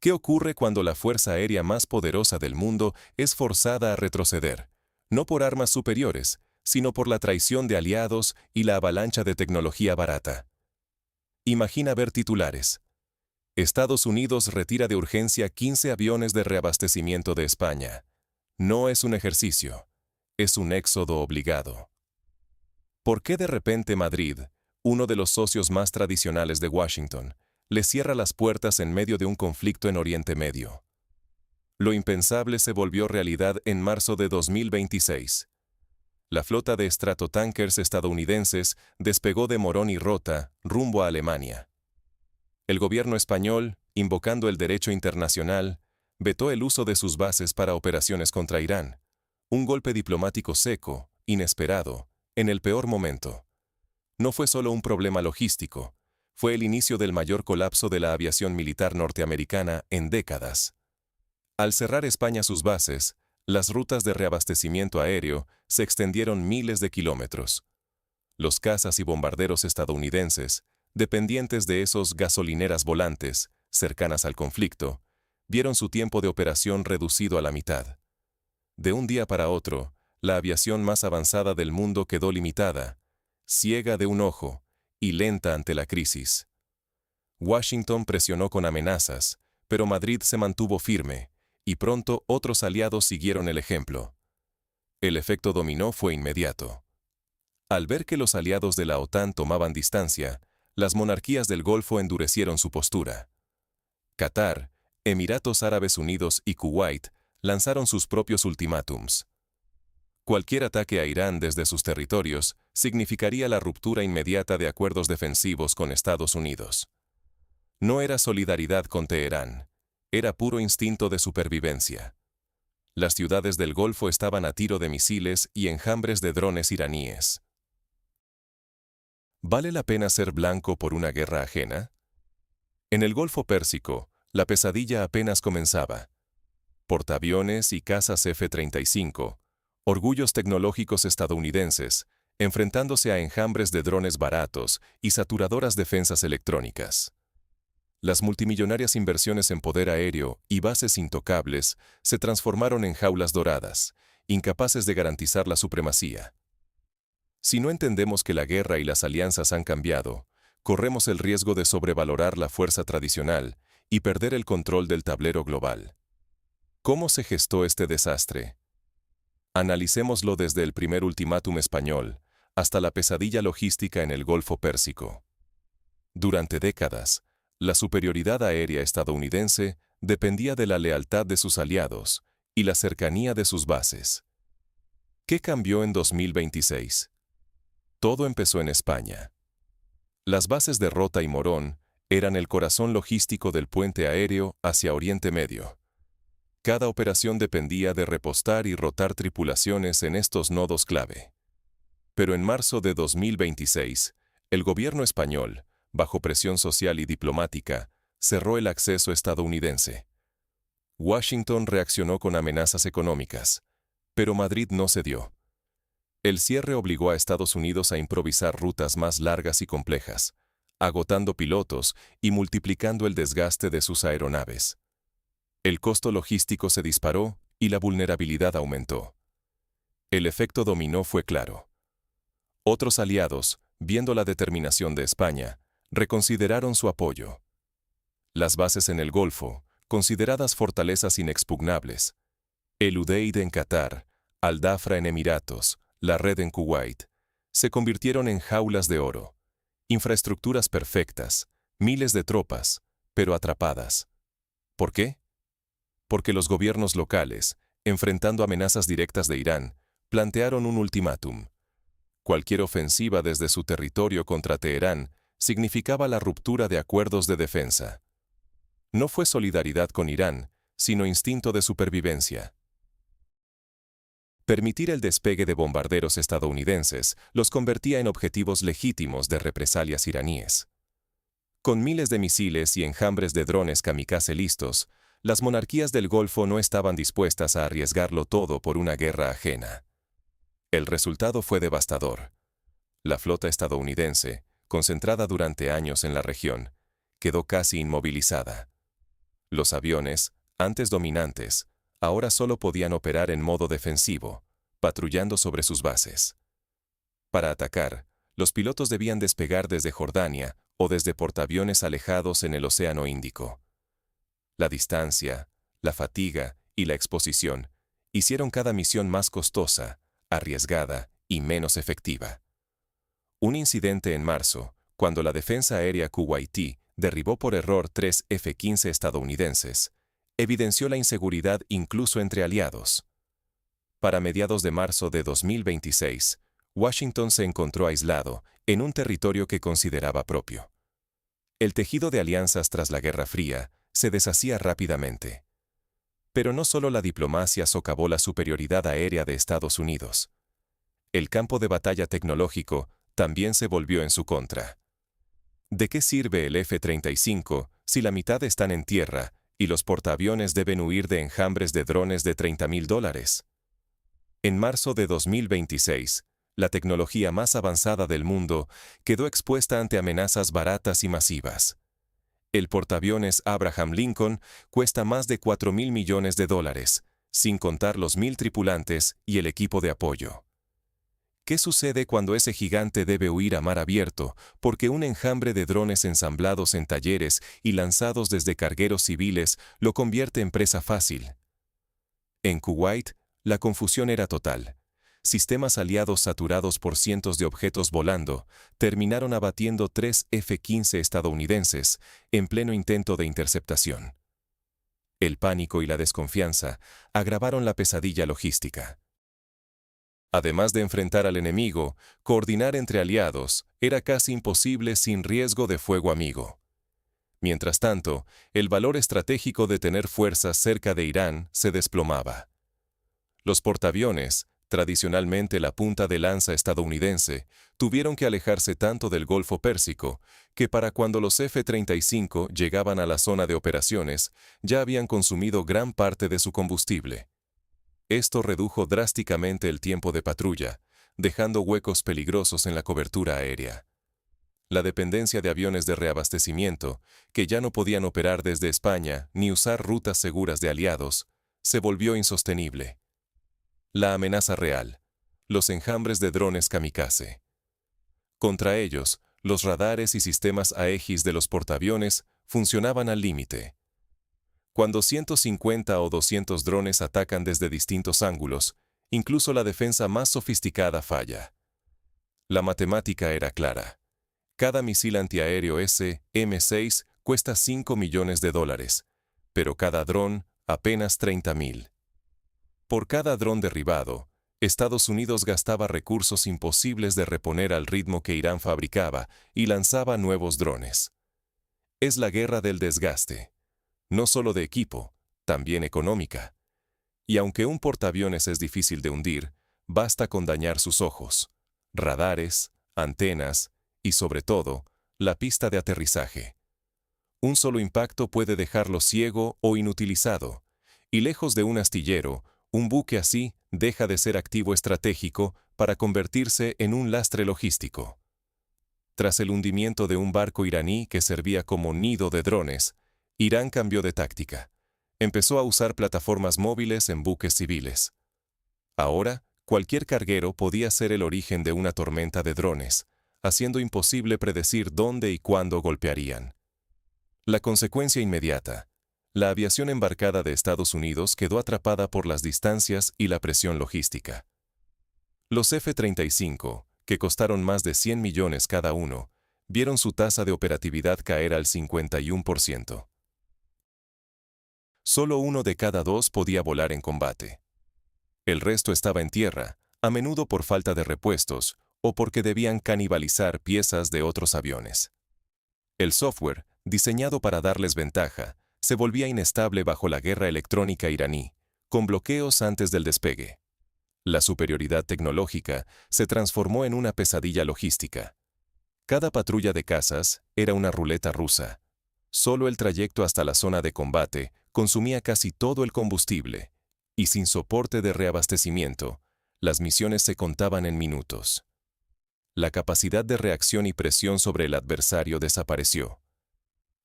¿Qué ocurre cuando la fuerza aérea más poderosa del mundo es forzada a retroceder? No por armas superiores, sino por la traición de aliados y la avalancha de tecnología barata. Imagina ver titulares. Estados Unidos retira de urgencia 15 aviones de reabastecimiento de España. No es un ejercicio, es un éxodo obligado. ¿Por qué de repente Madrid, uno de los socios más tradicionales de Washington, le cierra las puertas en medio de un conflicto en Oriente Medio? Lo impensable se volvió realidad en marzo de 2026. La flota de estratotankers estadounidenses despegó de Morón y Rota rumbo a Alemania. El gobierno español, invocando el derecho internacional, vetó el uso de sus bases para operaciones contra Irán. Un golpe diplomático seco, inesperado, en el peor momento. No fue solo un problema logístico, fue el inicio del mayor colapso de la aviación militar norteamericana en décadas. Al cerrar España sus bases, las rutas de reabastecimiento aéreo se extendieron miles de kilómetros. Los cazas y bombarderos estadounidenses, dependientes de esos gasolineras volantes, cercanas al conflicto, vieron su tiempo de operación reducido a la mitad. De un día para otro, la aviación más avanzada del mundo quedó limitada, ciega de un ojo y lenta ante la crisis. Washington presionó con amenazas, pero Madrid se mantuvo firme, y pronto otros aliados siguieron el ejemplo. El efecto dominó fue inmediato. Al ver que los aliados de la OTAN tomaban distancia, las monarquías del Golfo endurecieron su postura. Qatar, Emiratos Árabes Unidos y Kuwait lanzaron sus propios ultimátums. Cualquier ataque a Irán desde sus territorios significaría la ruptura inmediata de acuerdos defensivos con Estados Unidos. No era solidaridad con Teherán, era puro instinto de supervivencia. Las ciudades del Golfo estaban a tiro de misiles y enjambres de drones iraníes. ¿Vale la pena ser blanco por una guerra ajena? En el Golfo Pérsico, la pesadilla apenas comenzaba. Portaaviones y cazas F-35, orgullos tecnológicos estadounidenses, enfrentándose a enjambres de drones baratos y saturadoras defensas electrónicas. Las multimillonarias inversiones en poder aéreo y bases intocables se transformaron en jaulas doradas, incapaces de garantizar la supremacía. Si no entendemos que la guerra y las alianzas han cambiado, corremos el riesgo de sobrevalorar la fuerza tradicional y perder el control del tablero global. ¿Cómo se gestó este desastre? Analicémoslo desde el primer ultimátum español hasta la pesadilla logística en el Golfo Pérsico. Durante décadas, la superioridad aérea estadounidense dependía de la lealtad de sus aliados y la cercanía de sus bases. ¿Qué cambió en 2026? Todo empezó en España. Las bases de Rota y Morón eran el corazón logístico del puente aéreo hacia Oriente Medio. Cada operación dependía de repostar y rotar tripulaciones en estos nodos clave. Pero en marzo de 2026, el gobierno español, bajo presión social y diplomática, cerró el acceso estadounidense. Washington reaccionó con amenazas económicas, pero Madrid no cedió. El cierre obligó a Estados Unidos a improvisar rutas más largas y complejas, agotando pilotos y multiplicando el desgaste de sus aeronaves. El costo logístico se disparó y la vulnerabilidad aumentó. El efecto dominó fue claro. Otros aliados, viendo la determinación de España, reconsideraron su apoyo. Las bases en el Golfo, consideradas fortalezas inexpugnables, el Udeid en Qatar, Al-Dhafra en Emiratos, la Red en Kuwait, se convirtieron en jaulas de oro, infraestructuras perfectas, miles de tropas, pero atrapadas. ¿Por qué? Porque los gobiernos locales, enfrentando amenazas directas de Irán, plantearon un ultimátum. Cualquier ofensiva desde su territorio contra Teherán significaba la ruptura de acuerdos de defensa. No fue solidaridad con Irán, sino instinto de supervivencia. Permitir el despegue de bombarderos estadounidenses los convertía en objetivos legítimos de represalias iraníes. Con miles de misiles y enjambres de drones kamikaze listos, las monarquías del Golfo no estaban dispuestas a arriesgarlo todo por una guerra ajena. El resultado fue devastador. La flota estadounidense, concentrada durante años en la región, quedó casi inmovilizada. Los aviones, antes dominantes, ahora solo podían operar en modo defensivo, patrullando sobre sus bases. Para atacar, los pilotos debían despegar desde Jordania o desde portaaviones alejados en el Océano Índico. La distancia, la fatiga y la exposición hicieron cada misión más costosa, arriesgada y menos efectiva. Un incidente en marzo, cuando la defensa aérea kuwaití derribó por error 3 F-15 estadounidenses, evidenció la inseguridad incluso entre aliados. Para mediados de marzo de 2026, Washington se encontró aislado en un territorio que consideraba propio. El tejido de alianzas tras la Guerra Fría se deshacía rápidamente. Pero no solo la diplomacia socavó la superioridad aérea de Estados Unidos. El campo de batalla tecnológico también se volvió en su contra. ¿De qué sirve el F-35 si la mitad están en tierra y los portaaviones deben huir de enjambres de drones de $30,000? En marzo de 2026, la tecnología más avanzada del mundo quedó expuesta ante amenazas baratas y masivas. El portaaviones Abraham Lincoln cuesta más de $4,000 millones, sin contar los 1,000 tripulantes y el equipo de apoyo. ¿Qué sucede cuando ese gigante debe huir a mar abierto porque un enjambre de drones ensamblados en talleres y lanzados desde cargueros civiles lo convierte en presa fácil? En Kuwait, la confusión era total. Sistemas aliados saturados por cientos de objetos volando terminaron abatiendo 3 F-15 estadounidenses en pleno intento de interceptación. El pánico y la desconfianza agravaron la pesadilla logística. Además de enfrentar al enemigo, coordinar entre aliados era casi imposible sin riesgo de fuego amigo. Mientras tanto, el valor estratégico de tener fuerzas cerca de Irán se desplomaba. Los portaaviones, tradicionalmente la punta de lanza estadounidense, tuvieron que alejarse tanto del Golfo Pérsico que para cuando los F-35 llegaban a la zona de operaciones, ya habían consumido gran parte de su combustible. Esto redujo drásticamente el tiempo de patrulla, dejando huecos peligrosos en la cobertura aérea. La dependencia de aviones de reabastecimiento, que ya no podían operar desde España ni usar rutas seguras de aliados, se volvió insostenible. La amenaza real: los enjambres de drones kamikaze. Contra ellos, los radares y sistemas Aegis de los portaaviones funcionaban al límite. Cuando 150 o 200 drones atacan desde distintos ángulos, incluso la defensa más sofisticada falla. La matemática era clara. Cada misil antiaéreo SM-6 cuesta $5 millones, pero cada dron apenas 30,000. Por cada dron derribado, Estados Unidos gastaba recursos imposibles de reponer al ritmo que Irán fabricaba y lanzaba nuevos drones. Es la guerra del desgaste. No solo de equipo, también económica. Y aunque un portaaviones es difícil de hundir, basta con dañar sus ojos, radares, antenas y, sobre todo, la pista de aterrizaje. Un solo impacto puede dejarlo ciego o inutilizado, y lejos de un astillero, un buque así deja de ser activo estratégico para convertirse en un lastre logístico. Tras el hundimiento de un barco iraní que servía como nido de drones, Irán cambió de táctica. Empezó a usar plataformas móviles en buques civiles. Ahora, cualquier carguero podía ser el origen de una tormenta de drones, haciendo imposible predecir dónde y cuándo golpearían. La consecuencia inmediata: la aviación embarcada de Estados Unidos quedó atrapada por las distancias y la presión logística. Los F-35, que costaron más de 100 millones cada uno, vieron su tasa de operatividad caer al 51%. Solo 1 de cada 2 podía volar en combate. El resto estaba en tierra, a menudo por falta de repuestos o porque debían canibalizar piezas de otros aviones. El software, diseñado para darles ventaja, se volvía inestable bajo la guerra electrónica iraní, con bloqueos antes del despegue. La superioridad tecnológica se transformó en una pesadilla logística. Cada patrulla de cazas era una ruleta rusa. Solo el trayecto hasta la zona de combate consumía casi todo el combustible, y sin soporte de reabastecimiento, las misiones se contaban en minutos. La capacidad de reacción y presión sobre el adversario desapareció.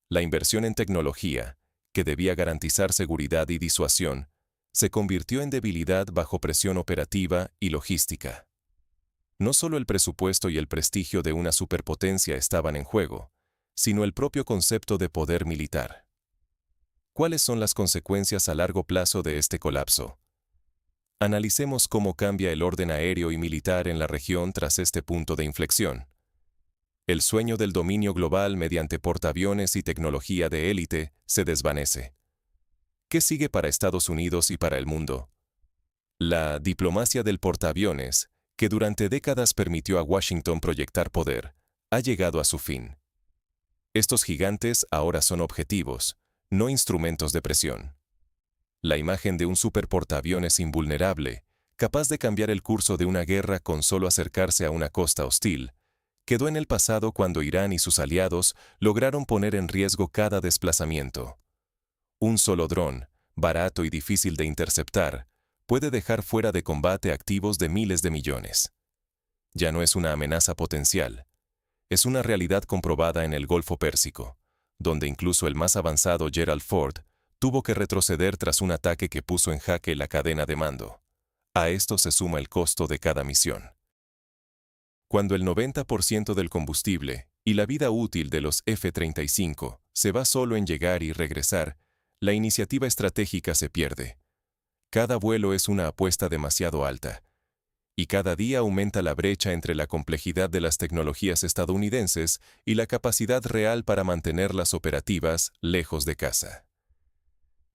La inversión en tecnología, que debía garantizar seguridad y disuasión, se convirtió en debilidad bajo presión operativa y logística. No solo el presupuesto y el prestigio de una superpotencia estaban en juego, sino el propio concepto de poder militar. ¿Cuáles son las consecuencias a largo plazo de este colapso? Analicemos cómo cambia el orden aéreo y militar en la región tras este punto de inflexión. El sueño del dominio global mediante portaaviones y tecnología de élite se desvanece. ¿Qué sigue para Estados Unidos y para el mundo? La diplomacia del portaaviones, que durante décadas permitió a Washington proyectar poder, ha llegado a su fin. Estos gigantes ahora son objetivos, no instrumentos de presión. La imagen de un superportaaviones invulnerable, capaz de cambiar el curso de una guerra con solo acercarse a una costa hostil, quedó en el pasado cuando Irán y sus aliados lograron poner en riesgo cada desplazamiento. Un solo dron, barato y difícil de interceptar, puede dejar fuera de combate activos de miles de millones. Ya no es una amenaza potencial, es una realidad comprobada en el Golfo Pérsico, donde incluso el más avanzado Gerald Ford tuvo que retroceder tras un ataque que puso en jaque la cadena de mando. A esto se suma el costo de cada misión. Cuando el 90% del combustible y la vida útil de los F-35 se va solo en llegar y regresar, la iniciativa estratégica se pierde. Cada vuelo es una apuesta demasiado alta, y cada día aumenta la brecha entre la complejidad de las tecnologías estadounidenses y la capacidad real para mantenerlas operativas lejos de casa.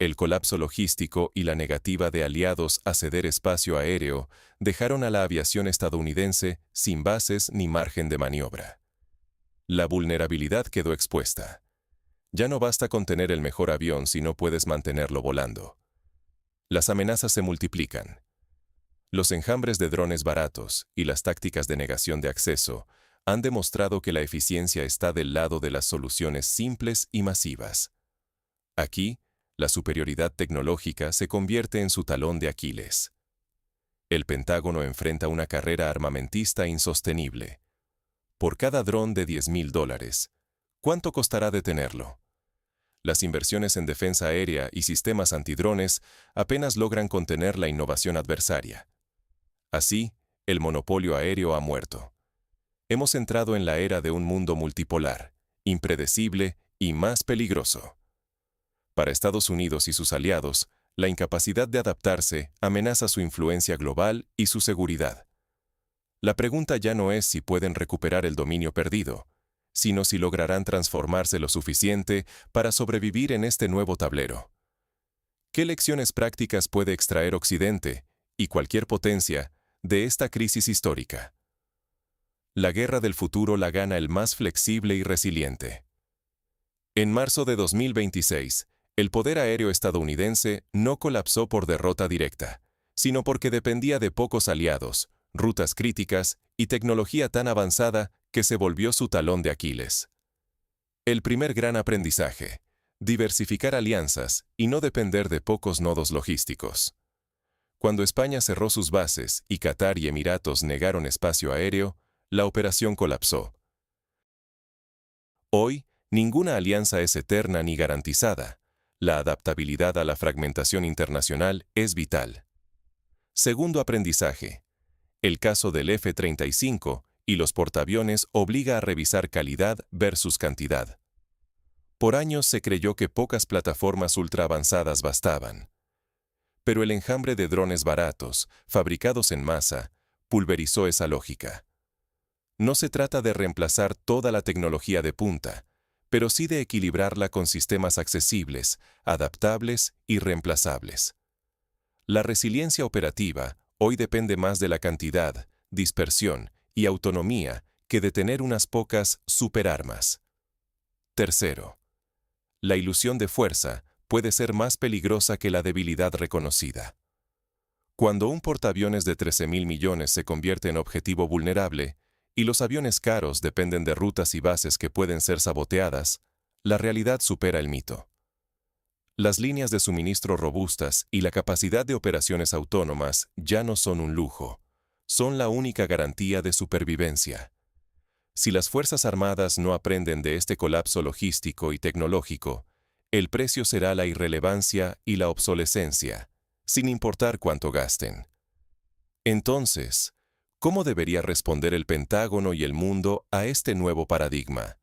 El colapso logístico y la negativa de aliados a ceder espacio aéreo dejaron a la aviación estadounidense sin bases ni margen de maniobra. La vulnerabilidad quedó expuesta. Ya no basta con tener el mejor avión si no puedes mantenerlo volando. Las amenazas se multiplican. Los enjambres de drones baratos y las tácticas de negación de acceso han demostrado que la eficiencia está del lado de las soluciones simples y masivas. Aquí, la superioridad tecnológica se convierte en su talón de Aquiles. El Pentágono enfrenta una carrera armamentista insostenible. Por cada dron de $10,000, ¿cuánto costará detenerlo? Las inversiones en defensa aérea y sistemas antidrones apenas logran contener la innovación adversaria. Así, el monopolio aéreo ha muerto. Hemos entrado en la era de un mundo multipolar, impredecible y más peligroso. Para Estados Unidos y sus aliados, la incapacidad de adaptarse amenaza su influencia global y su seguridad. La pregunta ya no es si pueden recuperar el dominio perdido, sino si lograrán transformarse lo suficiente para sobrevivir en este nuevo tablero. ¿Qué lecciones prácticas puede extraer Occidente, y cualquier potencia, de esta crisis histórica? La guerra del futuro la gana el más flexible y resiliente. En marzo de 2026, el poder aéreo estadounidense no colapsó por derrota directa, sino porque dependía de pocos aliados, rutas críticas y tecnología tan avanzada que se volvió su talón de Aquiles. El primer gran aprendizaje: diversificar alianzas y no depender de pocos nodos logísticos. Cuando España cerró sus bases y Qatar y Emiratos negaron espacio aéreo, la operación colapsó. Hoy, ninguna alianza es eterna ni garantizada. La adaptabilidad a la fragmentación internacional es vital. Segundo aprendizaje: el caso del F-35 y los portaaviones obliga a revisar calidad versus cantidad. Por años se creyó que pocas plataformas ultraavanzadas bastaban. Pero el enjambre de drones baratos, fabricados en masa, pulverizó esa lógica. No se trata de reemplazar toda la tecnología de punta, pero sí de equilibrarla con sistemas accesibles, adaptables y reemplazables. La resiliencia operativa hoy depende más de la cantidad, dispersión y autonomía que de tener unas pocas superarmas. Tercero, la ilusión de fuerza puede ser más peligrosa que la debilidad reconocida. Cuando un portaaviones de 13,000 millones se convierte en objetivo vulnerable, y los aviones caros dependen de rutas y bases que pueden ser saboteadas, la realidad supera el mito. Las líneas de suministro robustas y la capacidad de operaciones autónomas ya no son un lujo, son la única garantía de supervivencia. Si las Fuerzas Armadas no aprenden de este colapso logístico y tecnológico, el precio será la irrelevancia y la obsolescencia, sin importar cuánto gasten. Entonces, ¿cómo debería responder el Pentágono y el mundo a este nuevo paradigma?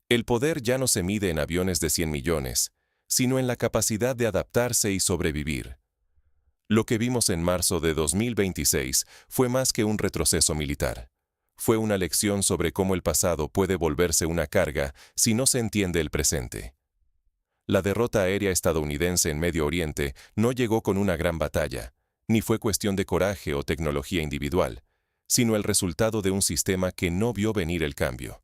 El poder ya no se mide en aviones de 100 millones, sino en la capacidad de adaptarse y sobrevivir. Lo que vimos en marzo de 2026 fue más que un retroceso militar. Fue una lección sobre cómo el pasado puede volverse una carga si no se entiende el presente. La derrota aérea estadounidense en Medio Oriente no llegó con una gran batalla, ni fue cuestión de coraje o tecnología individual, sino el resultado de un sistema que no vio venir el cambio.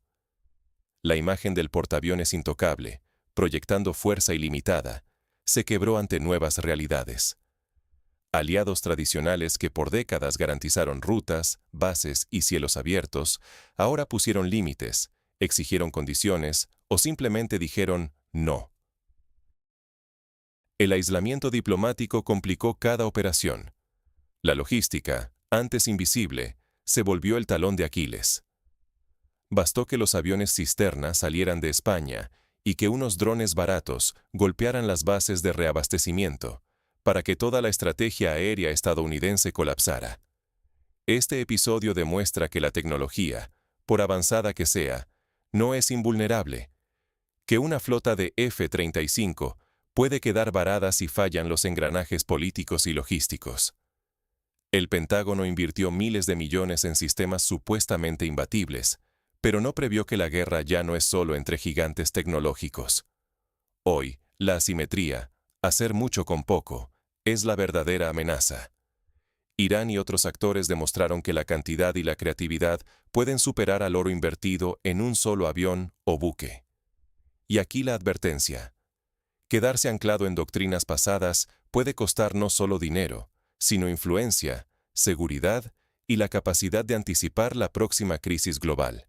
La imagen del portaaviones intocable, proyectando fuerza ilimitada, se quebró ante nuevas realidades. Aliados tradicionales que por décadas garantizaron rutas, bases y cielos abiertos, ahora pusieron límites, exigieron condiciones o simplemente dijeron no. El aislamiento diplomático complicó cada operación. La logística, antes invisible, se volvió el talón de Aquiles. Bastó que los aviones cisterna salieran de España y que unos drones baratos golpearan las bases de reabastecimiento, para que toda la estrategia aérea estadounidense colapsara. Este episodio demuestra que la tecnología, por avanzada que sea, no es invulnerable, que una flota de F-35 puede quedar varada si fallan los engranajes políticos y logísticos. El Pentágono invirtió miles de millones en sistemas supuestamente imbatibles, pero no previó que la guerra ya no es solo entre gigantes tecnológicos. Hoy, la asimetría, hacer mucho con poco, es la verdadera amenaza. Irán y otros actores demostraron que la cantidad y la creatividad pueden superar al oro invertido en un solo avión o buque. Y aquí la advertencia. Quedarse anclado en doctrinas pasadas puede costar no solo dinero, sino influencia, seguridad y la capacidad de anticipar la próxima crisis global.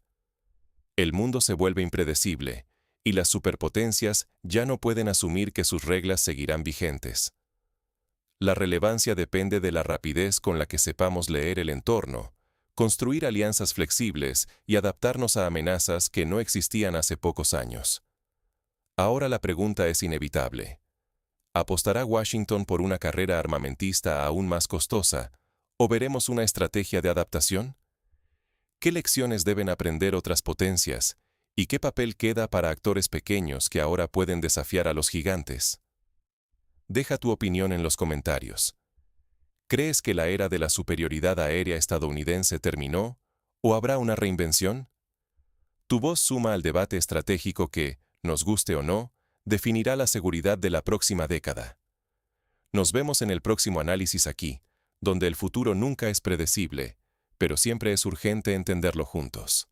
El mundo se vuelve impredecible, y las superpotencias ya no pueden asumir que sus reglas seguirán vigentes. La relevancia depende de la rapidez con la que sepamos leer el entorno, construir alianzas flexibles y adaptarnos a amenazas que no existían hace pocos años. Ahora la pregunta es inevitable. ¿Apostará Washington por una carrera armamentista aún más costosa, o veremos una estrategia de adaptación? ¿Qué lecciones deben aprender otras potencias, y qué papel queda para actores pequeños que ahora pueden desafiar a los gigantes? Deja tu opinión en los comentarios. ¿Crees que la era de la superioridad aérea estadounidense terminó, o habrá una reinvención? Tu voz suma al debate estratégico que, nos guste o no, definirá la seguridad de la próxima década. Nos vemos en el próximo análisis aquí, donde el futuro nunca es predecible, pero siempre es urgente entenderlo juntos.